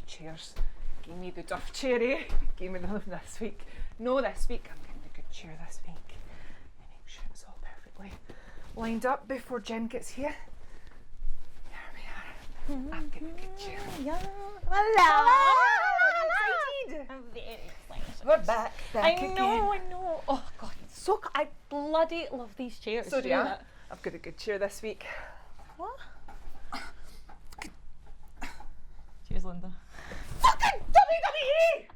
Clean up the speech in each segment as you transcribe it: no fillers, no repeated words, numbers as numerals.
chairs. Give me the duff cherry. Give me them this week. No, this week I'm getting a good chair this week. Make sure it's all perfectly lined up before Jen gets here. There we are. I'm getting a good chair. Hello. I'm very excited. We're back I know. Oh God, so I bloody love these chairs. So do I. I've got a good chair this week. What? Cheers, Linda. Fucking WWE!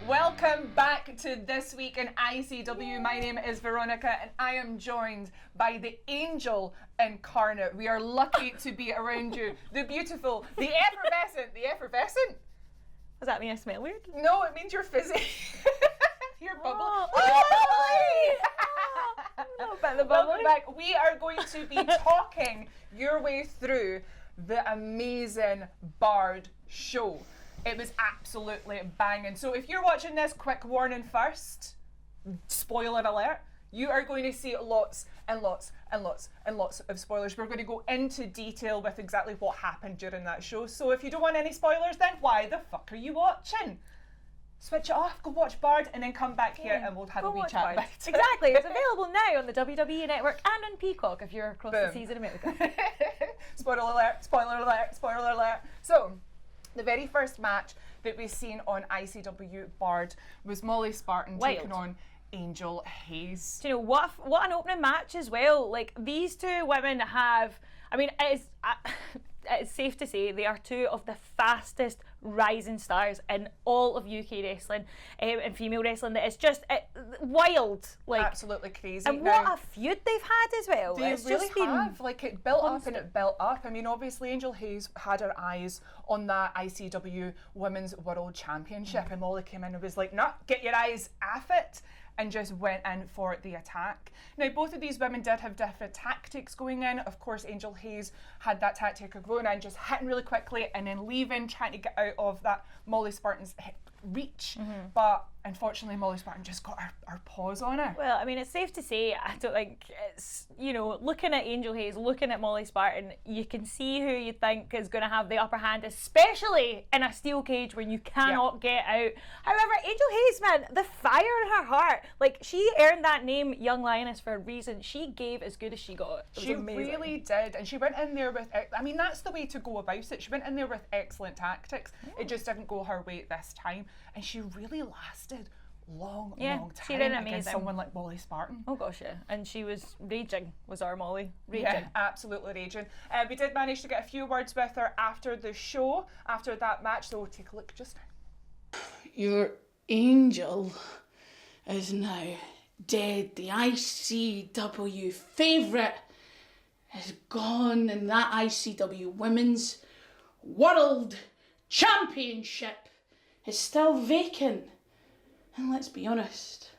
Welcome back to This Week in ICW. My name is Veronica and I am joined by the angel incarnate. We are lucky to be around you. The beautiful, the effervescent. Does that mean I smell weird? No, it means you're fizzy. You're bubbly. Welcome back. We are going to be talking your way through the amazing Bard show. It was absolutely banging. So if you're watching this, quick warning first, spoiler alert, you are going to see lots and lots and lots and lots of spoilers. We're going to go into detail with exactly what happened during that show. So if you don't want any spoilers, then why the fuck are you watching? Switch it off, go watch Bard, and then come back here and we'll have a wee chat about it. Exactly, it's available now on the WWE Network and on Peacock if you're across the seas in America. Spoiler alert, spoiler alert, spoiler alert. So, the very first match that we've seen on ICW Bard was Molly Spartan taking on Angel Hayes. Do you know what an opening match as well? Like, these two women have, I mean, it's safe to say they are two of the fastest rising stars in all of UK wrestling and female wrestling. That is just wild, like absolutely crazy. And what a feud they've had as well. They it's really just been have. Like, it built up and it built up. I mean, obviously Angel Hayes had her eyes on that ICW Women's World Championship, and Molly came in and was like, "Nah, get your eyes off it," and just went in for the attack. Now, both of these women did have different tactics going in. Of course, Angel Hayes had that tactic of going in, just hitting really quickly and then leaving, trying to get out of that Molly Spartan's reach. But unfortunately, Molly Spartan just got her paws on her. Well, I mean, it's safe to say, I don't think it's, you know, looking at Angel Hayes, looking at Molly Spartan, you can see who you think is going to have the upper hand, especially in a steel cage where you cannot get out. However, Angel Hayes, man, the fire in her heart, like, she earned that name Young Lioness for a reason. She gave as good as she got. She really did, and she went in there with, I mean, that's the way to go about it. She went in there with excellent tactics. It just didn't go her way this time, and she really lasted long time against someone like Molly Spartan. Oh gosh, yeah. And she was raging, was our Molly. Raging. Yeah, absolutely raging. We did manage to get a few words with her after the show, after that match, so we'll take a look just now. Your angel is now dead. The ICW favourite is gone, and that ICW Women's World Championship is still vacant. And let's be honest,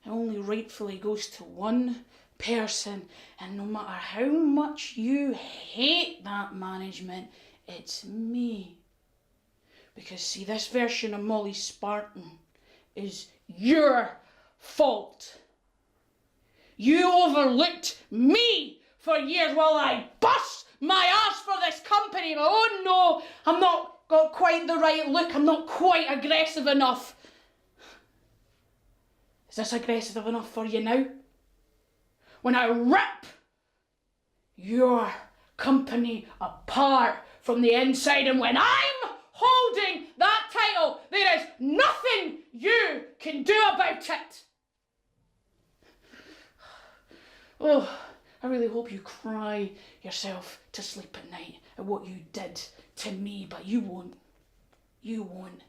it only rightfully goes to one person, and no matter how much you hate that management, it's me. Because see, this version of Molly Spartan is your fault. You overlooked me for years while I bust my ass for this company, but oh no, I'm not got quite the right look, I'm not quite aggressive enough. Is this aggressive enough for you now? When I rip your company apart from the inside, and when I'm holding that title, there is nothing you can do about it. Oh, I really hope you cry yourself to sleep at night at what you did to me, but you won't. You won't.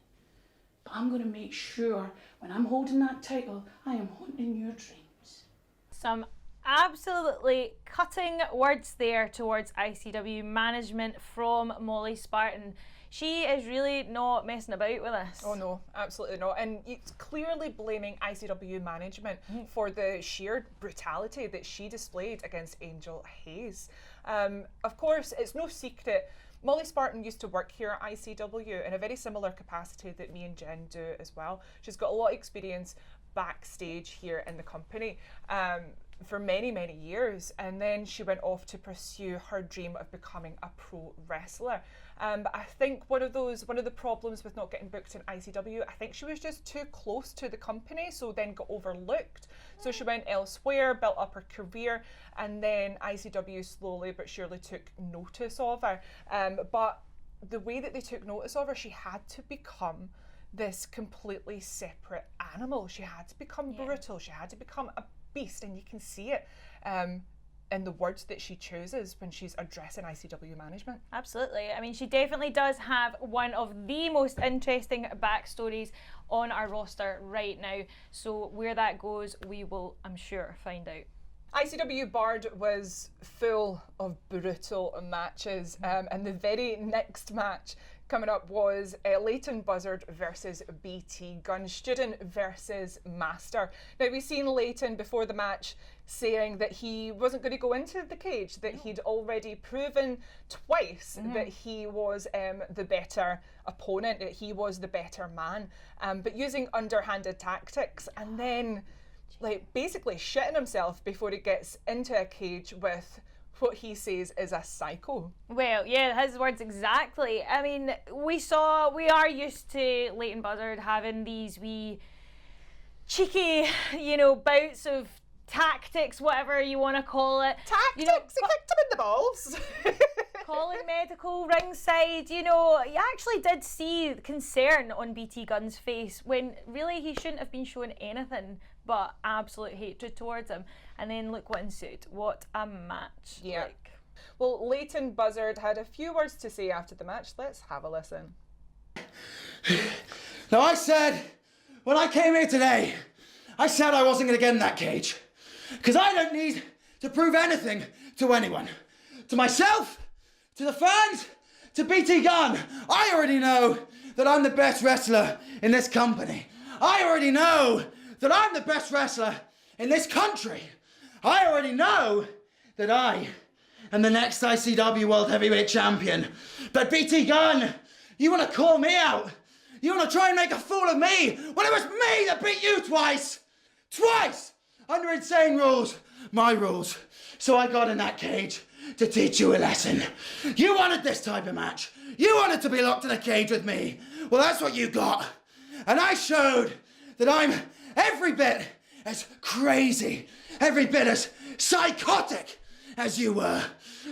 But I'm going to make sure when I'm holding that title, I am haunting your dreams. Some absolutely cutting words there towards ICW management from Molly Spartan. She is really not messing about with this. Oh no, absolutely not. And it's clearly blaming ICW management for the sheer brutality that she displayed against Angel Hayes. Of course, it's no secret, Molly Spartan used to work here at ICW in a very similar capacity that me and Jen do as well. She's got a lot of experience backstage here in the company for many, many years, and then she went off to pursue her dream of becoming a pro wrestler. But I think one of the problems with not getting booked in ICW, I think she was just too close to the company, so then got overlooked. So she went elsewhere, built up her career, and then ICW slowly but surely took notice of her. But the way that they took notice of her, she had to become this completely separate animal. She had to become brutal. She had to become a beast, and you can see it in the words that she chooses when she's addressing ICW management. Absolutely. I mean, she definitely does have one of the most interesting backstories on our roster right now. So where that goes, we will, I'm sure, find out. ICW Bard was full of brutal matches, and the very next match coming up was Leighton Buzzard versus BT Gunn, student versus master. Now, we've seen Leighton before the match saying that he wasn't going to go into the cage, that he'd already proven twice that he was the better opponent, that he was the better man, but using underhanded tactics, and then like basically shitting himself before he gets into a cage with what he says is a psycho. Well, yeah, his words exactly. I mean, we are used to Leighton Buzzard having these wee cheeky, bouts of tactics, whatever you want to call it. Tactics? He kicked him in the balls. Calling medical ringside, you actually did see concern on BT Gunn's face when really he shouldn't have been showing anything but absolute hatred towards him. And then look what ensued. What a match. Yeah. Like. Well, Leighton Buzzard had a few words to say after the match. Let's have a listen. Now, I said, when I came here today, I said I wasn't going to get in that cage. Because I don't need to prove anything to anyone. To myself, to the fans, to BT Gunn. I already know that I'm the best wrestler in this company. I already know that I'm the best wrestler in this country. I already know that I am the next ICW World Heavyweight Champion. But BT Gunn, you want to call me out? You want to try and make a fool of me? Well, it was me that beat you twice! Twice! Under insane rules. My rules. So I got in that cage to teach you a lesson. You wanted this type of match. You wanted to be locked in a cage with me. Well, that's what you got. And I showed that I'm every bit as crazy, every bit as psychotic as you were.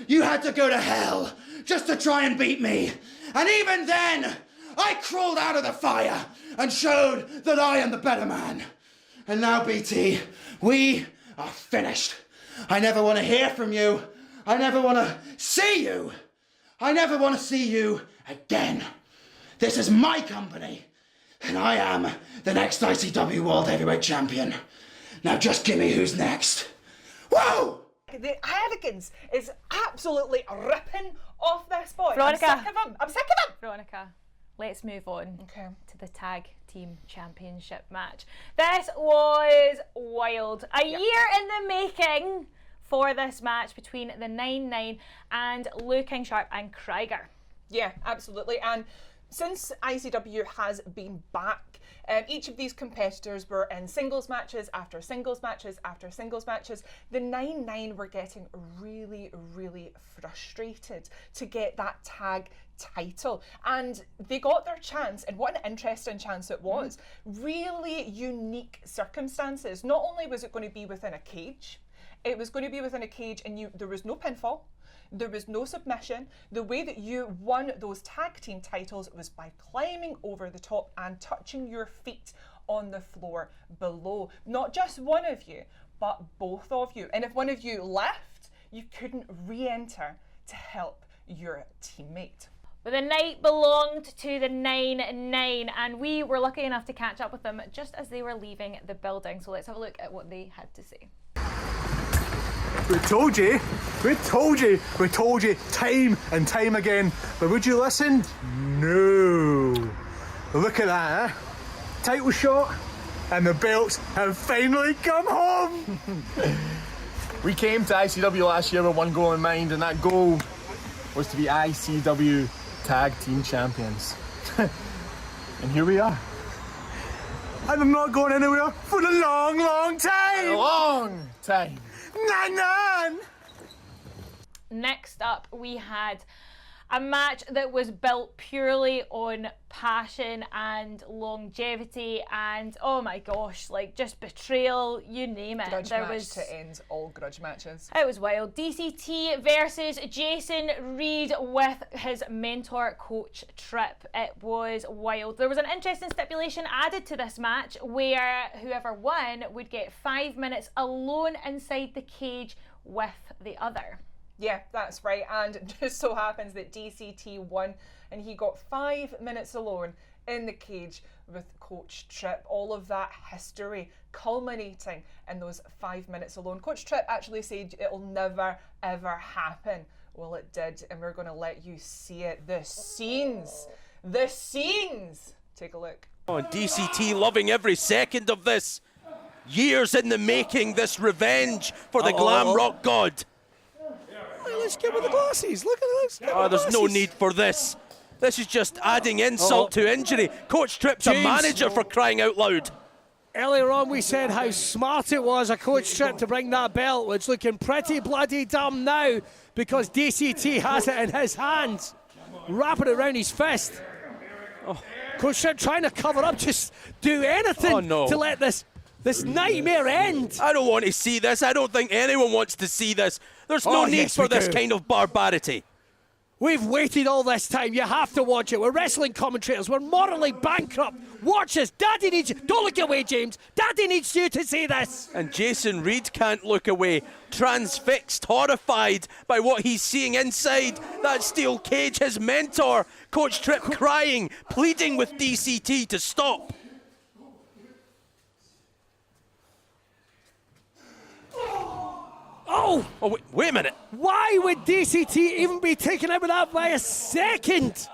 You had to go to hell just to try and beat me. And even then, I crawled out of the fire and showed that I am the better man. And now, BT, we are finished. I never want to hear from you. I never want to see you. I never want to see you again. This is my company, and I am the next ICW World Heavyweight Champion. Now just give me who's next. Whoa! The arrogance is absolutely ripping off this boy. Veronica. I'm sick of him. Veronica, let's move on Okay. to the tag team championship match. This was wild. A year in the making for this match between the 9-9 and Lou King Sharp and Krieger. Yeah, absolutely. And since ICW has been back, each of these competitors were in singles matches after singles matches after singles matches. The 9-9 were getting really, really frustrated to get that tag title, and they got their chance, and what an interesting chance it was. Really unique circumstances. Not only was it going to be within a cage, it was going to be within a cage, and there was no pinfall, there was no submission. The way that you won those tag team titles was by climbing over the top and touching your feet on the floor below. Not just one of you, but both of you. And if one of you left, you couldn't re-enter to help your teammate. But the night belonged to the 9-9, and we were lucky enough to catch up with them just as they were leaving the building. So let's have a look at what they had to say. We told you time and time again, but would you listen? No. Look at that, eh? Title shot, and the belts have finally come home. We came to ICW last year with one goal in mind, and that goal was to be ICW Tag Team Champions. And here we are. and I'm not going anywhere for a long, long time. Long time. Nan. Next up, we had a match that was built purely on passion and longevity and, oh my gosh, like just betrayal, you name it. Grudge match to end all grudge matches. It was wild. DCT versus Jason Reed with his mentor, Coach Trip. It was wild. There was an interesting stipulation added to this match where whoever won would get 5 minutes alone inside the cage with the other. Yeah, that's right. And it just so happens that DCT won and he got 5 minutes alone in the cage with Coach Trip. All of that history culminating in those 5 minutes alone. Coach Trip actually said it'll never ever happen. Well, it did, and we're going to let you see it. The scenes. Take a look. Oh, DCT loving every second of this. Years in the making, this revenge for the glam rock god. Let's get with the glasses. Look at this. Oh, there's no need for this. This is just adding insult to injury. Coach Trip's a manager, for crying out loud. Earlier on we said how smart it was of Coach Trip to bring that belt. It's looking pretty bloody dumb now because DCT has it in his hands. Wrapping it around his fist. Coach Trip trying to cover up, just do anything to let this nightmare end. I don't want to see this. I don't think anyone wants to see this. There's no need for this kind of barbarity. We've waited all this time. You have to watch it. We're wrestling commentators. We're morally bankrupt. Watch us. Daddy needs you. Don't look away, James. Daddy needs you to see this. And Jason Reed can't look away. Transfixed, horrified by what he's seeing inside that steel cage. His mentor, Coach Trip, crying, pleading with DCT to stop. Oh, wait a minute. Why would DCT even be taken out with that by a second?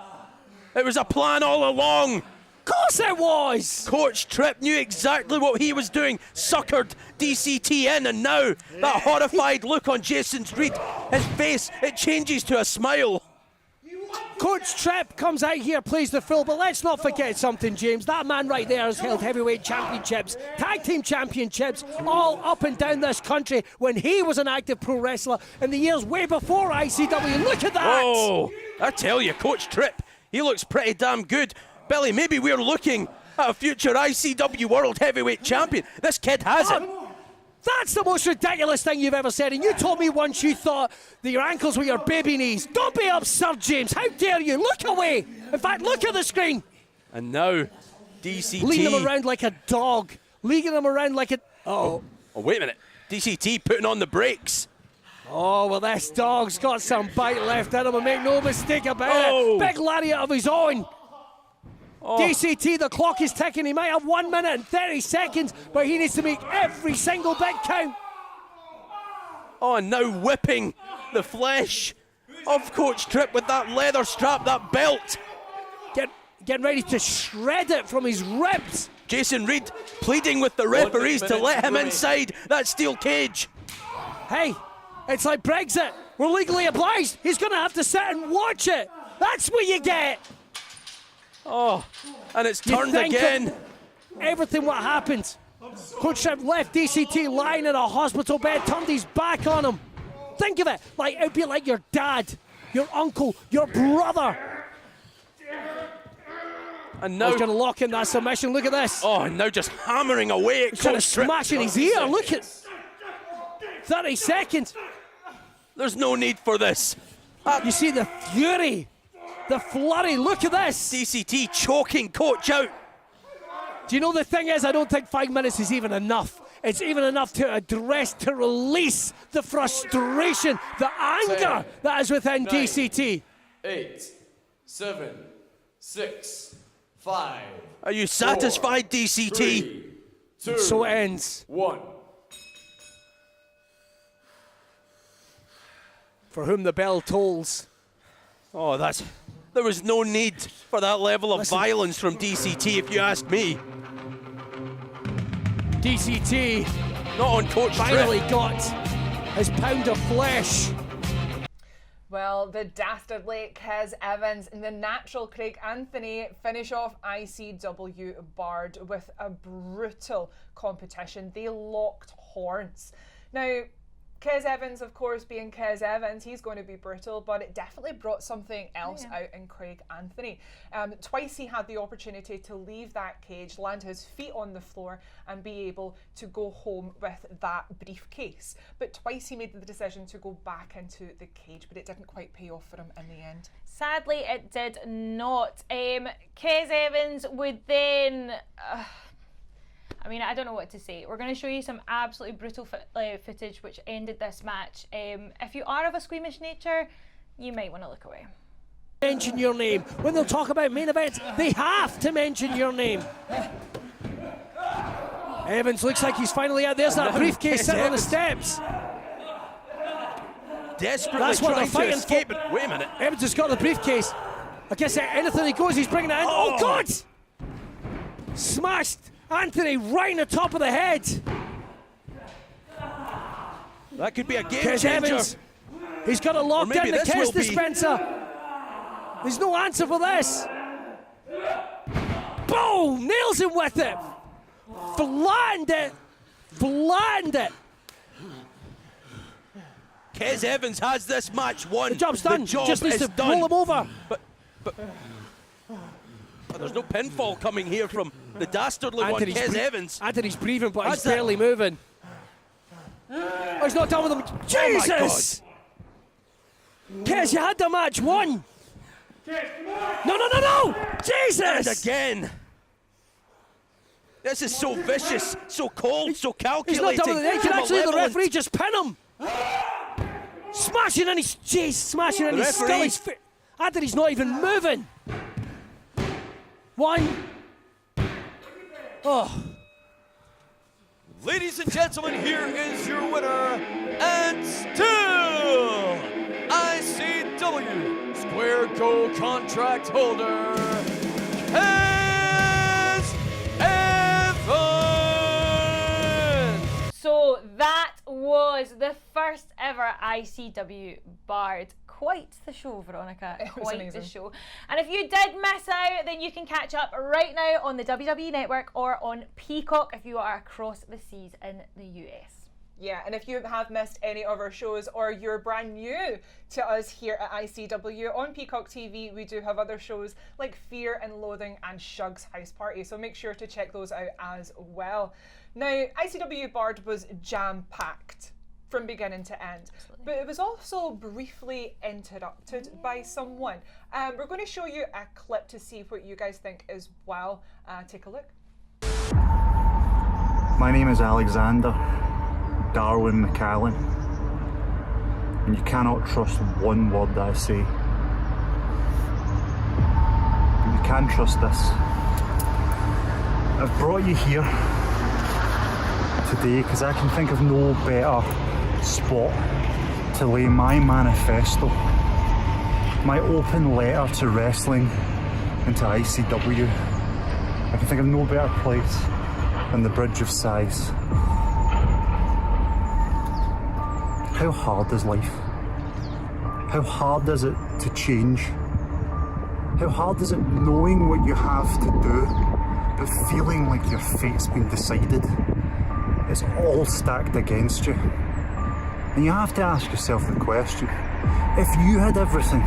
It was a plan all along. Of course it was. Coach Trip knew exactly what he was doing, suckered DCT in, and now that horrified look on Jason Reed, his face, it changes to a smile. Coach Trip comes out here, plays the fill, but let's not forget something, James. That man right there has held heavyweight championships, tag team championships, all up and down this country when he was an active pro wrestler in the years way before ICW. Look at that! Oh, I tell you, Coach Trip, he looks pretty damn good. Billy, maybe we're looking at a future ICW World Heavyweight Champion. This kid has it. That's the most ridiculous thing you've ever said, and you told me once you thought that your ankles were your baby knees. Don't be absurd, James. How dare you? Look away. In fact, look at the screen. And now, DCT... leading him around like a dog. Leading him around like a... Oh, wait a minute. DCT putting on the brakes. Oh, well, this dog's got some bite left in him, and make no mistake about it. Big lariat of his own. DCT, the clock is ticking. He might have 1 minute and 30 seconds, but he needs to make every single bit count. Oh, and now whipping the flesh of Coach Trip with that leather strap, that belt. Getting ready to shred it from his ribs. Jason Reed pleading with the referees to let him inside that steel cage. Hey, it's like Brexit. We're legally obliged. He's going to have to sit and watch it. That's what you get. Oh, and it's turned again. Everything what happened. Coach Trip left DCT lying in a hospital bed, turned his back on him. Think of it, like it'd be like your dad, your uncle, your brother. And now he's going to lock in that submission. Look at this. Oh, and now just hammering away at Coach Trip. Smashing his ear. Look at 30 seconds. There's no need for this. You see the fury. The flurry, look at this! DCT choking Coach out. Do you know the thing is, I don't think 5 minutes is even enough. It's even enough to address, to release the frustration, the anger that is within 9, DCT. 8, 7, 6, 5. Are you satisfied, 4, DCT? 3, 2, so it ends. 1. For whom the bell tolls. Oh, there was no need for that level of violence from DCT, if you ask me. DCT not on Coach finally Trip. got his pound of flesh. Well, the dastardly Kez Evans and the natural Craig Anthony finish off ICW Bard with a brutal competition. They locked horns. Now, Kez Evans, of course, being Kez Evans, he's going to be brutal, but it definitely brought something else out in Craig Anthony. Twice he had the opportunity to leave that cage, land his feet on the floor, and be able to go home with that briefcase. But twice he made the decision to go back into the cage, but it didn't quite pay off for him in the end. Sadly, it did not. Kez Evans would then... I mean, I don't know what to say. We're going to show you some absolutely brutal footage which ended this match. If you are of a squeamish nature, you might want to look away. Mention your name. When they'll talk about main events, they have to mention your name. Evans looks like he's finally out. There's that briefcase sitting on the steps. Desperately That's what they're trying to fighting escape for. it. Wait a minute. Evans has got the briefcase. I guess anything he goes, he's bringing it in. Oh, God! Smashed Anthony right in the top of the head. That could be a game Kez changer. Evans, he's got it locked in, the Kez dispenser. There's no answer for this. Boom! Nails him with it. Flattened it. Flattened it. Kez Evans has this match won. The job's done. The job Just needs is to done. roll him over. But there's no pinfall coming here from the dastardly Anthony's one, Kez Evans. Anthony's breathing, but he's that- barely moving. Oh, he's not done with him. Jesus! Kez, you had the match won. No! Jesus! And again. This is so vicious, so cold, so He's not calculating. done with it. He can so actually, the malevolent. referee just pin him. Smashing in his jeez, smashing in The his skull. referee- His Anthony's not even moving. One. Oh. Ladies and gentlemen, here is your winner, and still ICW Square Go contract holder, Kez Evans. So that was the first ever ICW Bard. Quite the show, Veronica. It was Quite amazing. the show. And if you did miss out, then you can catch up right now on the WWE Network or on Peacock if you are across the seas in the US. Yeah, and if you have missed any of our shows or you're brand new to us here at ICW, on Peacock TV we do have other shows like Fear and Loathing and Shug's House Party, so make sure to check those out as well. Now, ICW Bard was jam-packed from beginning to end, but it was also briefly interrupted by someone. We're going to show you a clip to see what you guys think as well. Take a look. My name is Alexander Darwin McCallum, and you cannot trust one word that I say. But you can trust this. I've brought you here today because I can think of no better spot to lay my manifesto, my open letter to wrestling and to ICW. I can think of no better place than the Bridge of Sighs. How hard is life? How hard is it to change? How hard is it knowing what you have to do, but feeling like your fate's been decided? It's all stacked against you. And you have to ask yourself the question, if you had everything,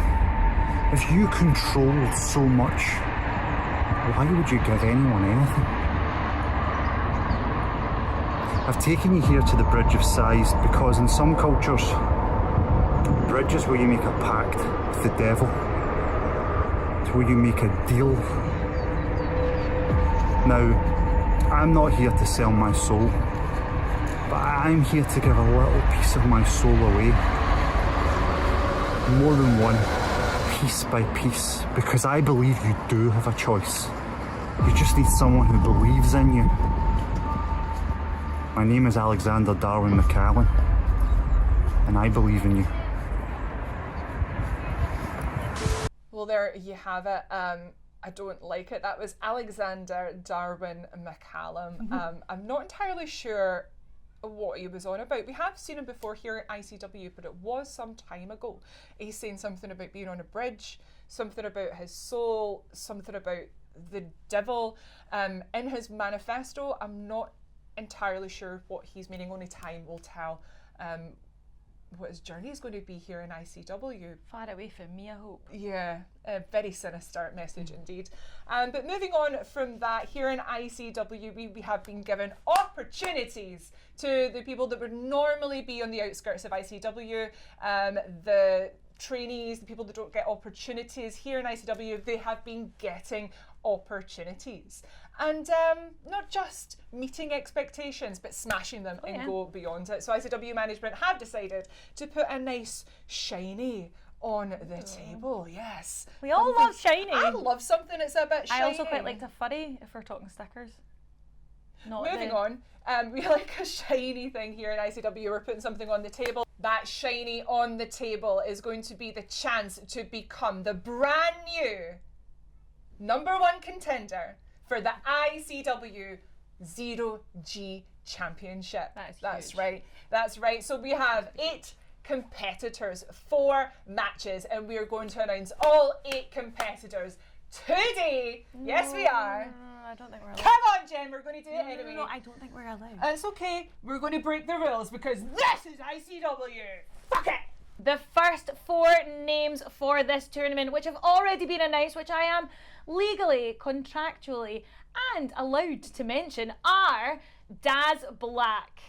if you controlled so much, why would you give anyone anything? I've taken you here to the Bridge of Sighs because in some cultures, bridge is where you make a pact with the devil. It's where you make a deal. Now, I'm not here to sell my soul, but I'm here to give a little piece of my soul away. More than one, piece by piece, because I believe you do have a choice. You just need someone who believes in you. My name is Alexander Darwin McCallum, and I believe in you. Well, there you have it. I don't like it. That was Alexander Darwin McCallum. I'm not entirely sure what he was on about. We have seen him before here at ICW, but it was some time ago. He's saying something about being on a bridge, something about his soul, something about the devil. In his manifesto, I'm not entirely sure what he's meaning. Only time will tell what his journey is going to be here in ICW. Far away from me, I hope. Yeah, a very sinister message indeed. But moving on from that, here in ICW, we have been given opportunities to the people that would normally be on the outskirts of ICW, the trainees, the people that don't get opportunities here in ICW, they have been getting opportunities. And not just meeting expectations, but smashing them and go beyond it. So ICW management have decided to put a nice shiny on the table. Yes. We all love shiny. I love something that's a bit shiny. I also quite like a furry if we're talking stickers. Moving on, we like a shiny thing here in ICW. We're putting something on the table. That shiny on the table is going to be the chance to become the brand new #1 contender for the ICW 0G Championship. That's huge. right. That's right. So we have 8 competitors, 4 matches, and we are going to announce all 8 competitors today. Yes, we are. I don't think we're allowed. Come on, Jen, we're going to do it anyway. No, I don't think we're allowed. It's okay. We're going to break the rules because this is ICW. Fuck it. The first 4 names for this tournament, which have already been announced, which I am legally, contractually, and allowed to mention, are Daz Black,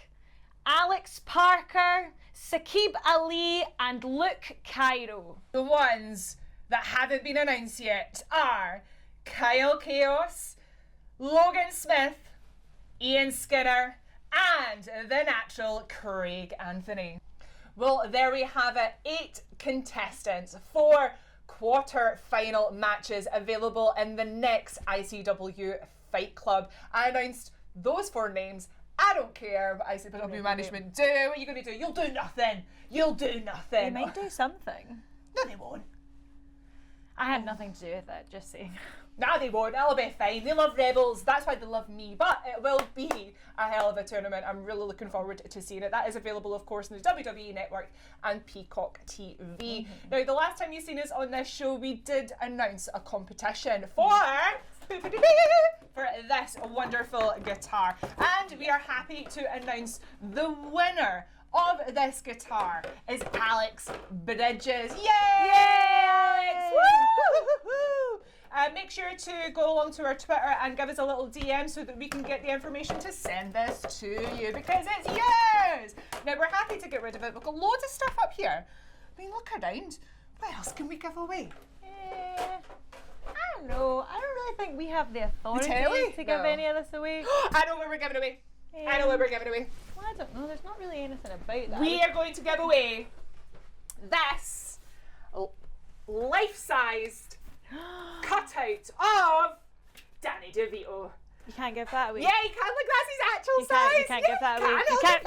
Alex Parker, Saqib Ali, and Luke Cairo. The ones that haven't been announced yet are Kyle Chaos, Logan Smith, Ian Skinner, and the natural Craig Anthony. Well, there we have it. 8 contestants, 4 quarter-final matches available in the next ICW Fight Club. I announced those 4 names. I don't care what ICW management do. What are you going to do? You'll do nothing. You'll do nothing. They might do something. No, they won't. I had nothing to do with it, just saying. No, they won't. It'll be fine. They love Rebels. That's why they love me. But it will be a hell of a tournament. I'm really looking forward to seeing it. That is available, of course, on the WWE Network and Peacock TV. Now, the last time you've seen us on this show, we did announce a competition for this wonderful guitar. And we are happy to announce the winner of this guitar is Alex Bridges. Yay! Yay! Alex! Woo! Make sure to go along to our Twitter and give us a little DM so that we can get the information to send this to you because it's yours! Now, we're happy to get rid of it. We've got loads of stuff up here. I mean, look around. What else can we give away? I don't know. I don't really think we have the authority to give No. any of this away. I know what we're giving away. I know what we're giving away. Well, I don't know. There's not really anything about that. We are going to give away this life-sized cutout of Danny DeVito. You can't give that away. Yeah, you can. Look, that's his actual size. You can't give that away. You can't.